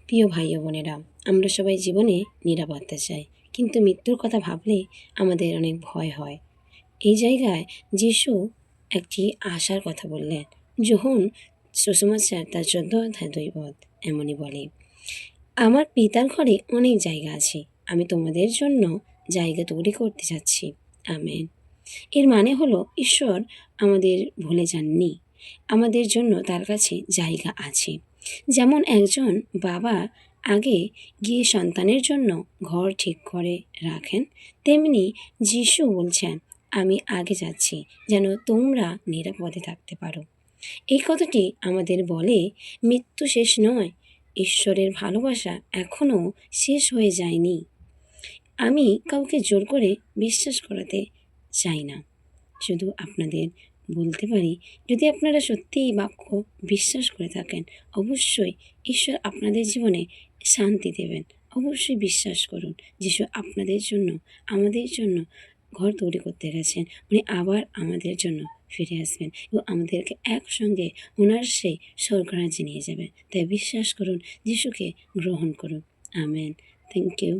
প্রিয় ভাই ও বোনেরা, আমরা সবাই জীবনে নিরাপত্তা চাই, কিন্তু মৃত্যুর কথা ভাবলে আমাদের অনেক ভয় হয়। এই জায়গায় যিশু একটি আশার কথা বললেন, যখন সুসমাচার তার 14 অধ্যায় 2 পদ এমনই বলে, আমার পিতার ঘরে অনেক জায়গা আছে, আমি তোমাদের জন্য জায়গা তৈরি করতে যাচ্ছি। আমেন। এর মানে হলো ঈশ্বর আমাদের ভুলে যাননি, আমাদের জন্য তার কাছে জায়গা আছে। যেমন একজন বাবা আগে গিয়ে সন্তানের জন্য ঘর ঠিক করে রাখেন, তেমনি যিশু বলছেন, আমি আগে যাচ্ছি যেন তোমরা নিরাপদে থাকতে পারো। এই কথাটি আমাদের বলে, মৃত্যু শেষ নয়, ঈশ্বরের ভালোবাসা এখনও শেষ হয়ে যায়নি। আমি কাউকে জোর করে বিশ্বাস করাতে চাই না, শুধু আপনাদের বলতে পারি, যদি আপনারা সত্যি এই বাক্য বিশ্বাস করে থাকেন, অবশ্যই ঈশ্বর আপনাদের জীবনে শান্তি দেবেন। অবশ্যই বিশ্বাস করুন, যিশু আপনাদের জন্য, আমাদের জন্য ঘর তৈরি করতে গেছেন। উনি আবার আমাদের জন্য ফিরে আসবেন এবং আমাদেরকে একসঙ্গে ওনার সেই স্বর্গরাজ্যে নিয়ে যাবেন। তাই বিশ্বাস করুন, যিশুকে গ্রহণ করুন। আমেন। Thank you.